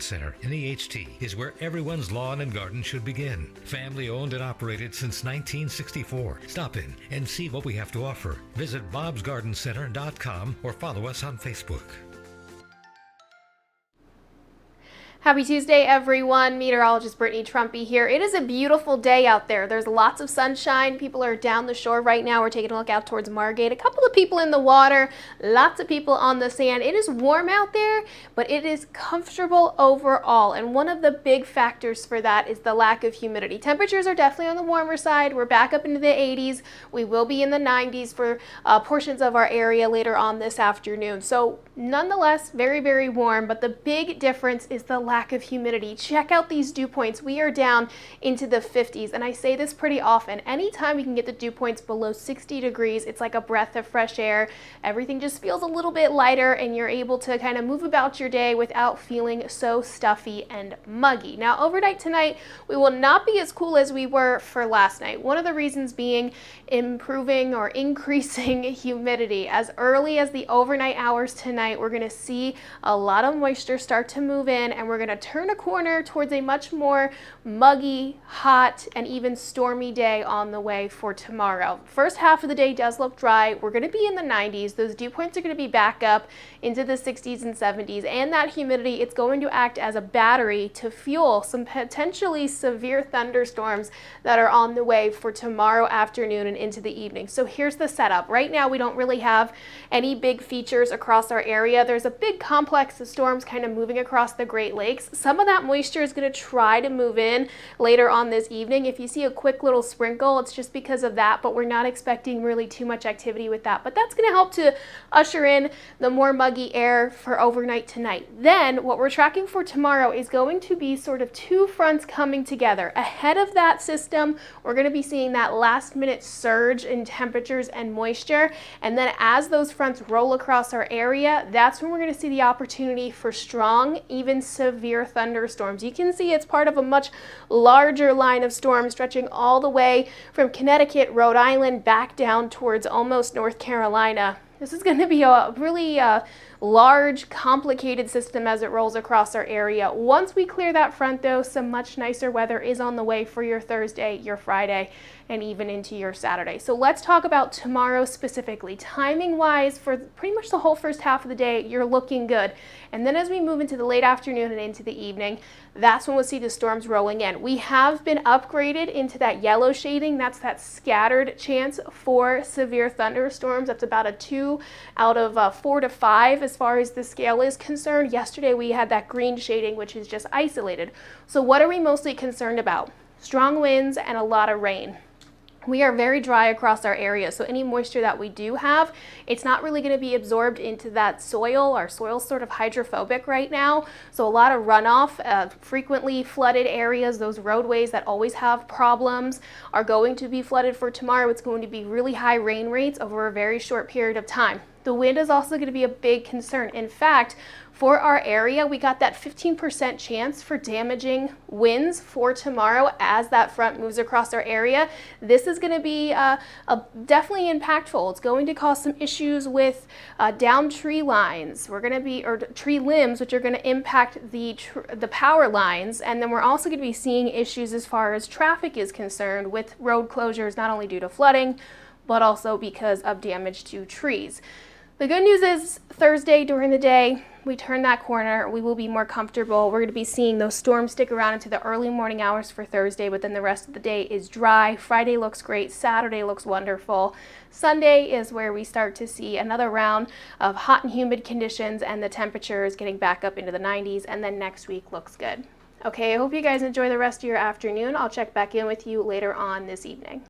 Center in EHT is where everyone's lawn and garden should begin. Family owned and operated since 1964. Stop in and see what we have to offer. Visit bobsgardencenter.com or follow us on Facebook. Happy Tuesday, everyone. Meteorologist Brittany Trumpy here. It is a beautiful day out there. There's lots of sunshine. People are down the shore right now. We're taking a look out towards Margate. A couple of people in the water, lots of people on the sand. It is warm out there, but it is comfortable overall. And one of the big factors for that is the lack of humidity. Temperatures are definitely on the warmer side. We're back up into the 80s. We will be in the 90s for portions of our area later on this afternoon. So nonetheless, very, very warm. But the big difference is the lack of humidity. Check out these dew points. We are down into the 50s, and I say this pretty often. Anytime you can get the dew points below 60 degrees, it's like a breath of fresh air. Everything just feels a little bit lighter, and you're able to kind of move about your day without feeling so stuffy and muggy. Now, overnight tonight, we will not be as cool as we were for last night. One of the reasons being improving or increasing humidity. As early as the overnight hours tonight, we're going to see a lot of moisture start to move in, and we're going to turn a corner towards a much more muggy, hot, and even stormy day on the way for tomorrow. First half of the day does look dry. We're going to be in the 90s. Those dew points are going to be back up into the 60s and 70s, and that humidity, it's going to act as a battery to fuel some potentially severe thunderstorms that are on the way for tomorrow afternoon and into the evening. So here's the setup. Right now, we don't really have any big features across our area. There's a big complex of storms kind of moving across the Great Lakes. Some of that moisture is going to try to move in later on this evening. If you see a quick little sprinkle, it's just because of that, but we're not expecting really too much activity with that. But that's going to help to usher in the more muggy air for overnight tonight. Then what we're tracking for tomorrow is going to be sort of two fronts coming together. Ahead of that system, we're going to be seeing that last minute surge in temperatures and moisture. And then as those fronts roll across our area, that's when we're going to see the opportunity for strong, even severe thunderstorms. You can see it's part of a much larger line of storms stretching all the way from Connecticut, Rhode Island, back down towards almost North Carolina. This is going to be a really large, complicated system as it rolls across our area. Once we clear that front, though, some much nicer weather is on the way for your Thursday, your Friday, and even into your Saturday. So let's talk about tomorrow specifically. Timing-wise, for pretty much the whole first half of the day, you're looking good. And then as we move into the late afternoon and into the evening, that's when we'll see the storms rolling in. We have been upgraded into that yellow shading. That's that scattered chance for severe thunderstorms. That's about a 2 out of 4 to 5 as far as the scale is concerned. Yesterday we had that green shading, which is just isolated. So what are we mostly concerned about? Strong winds and a lot of rain. We are very dry across our area, so any moisture that we do have, it's not really going to be absorbed into that soil. Our soil's sort of hydrophobic right now, so a lot of runoff, frequently flooded areas, those roadways that always have problems, are going to be flooded for tomorrow. It's going to be really high rain rates over a very short period of time. The wind is also going to be a big concern. In fact, for our area, we got that 15% chance for damaging winds for tomorrow as that front moves across our area. This is going to be definitely impactful. It's going to cause some issues with down tree lines. We're going to be, or tree limbs, which are going to impact the power lines. And then we're also going to be seeing issues as far as traffic is concerned with road closures, not only due to flooding, but also because of damage to trees. The good news is Thursday during the day, we turn that corner. We will be more comfortable. We're going to be seeing those storms stick around into the early morning hours for Thursday, but then the rest of the day is dry. Friday looks great. Saturday looks wonderful. Sunday is where we start to see another round of hot and humid conditions, and the temperature is getting back up into the 90s, and then next week looks good. Okay, I hope you guys enjoy the rest of your afternoon. I'll check back in with you later on this evening.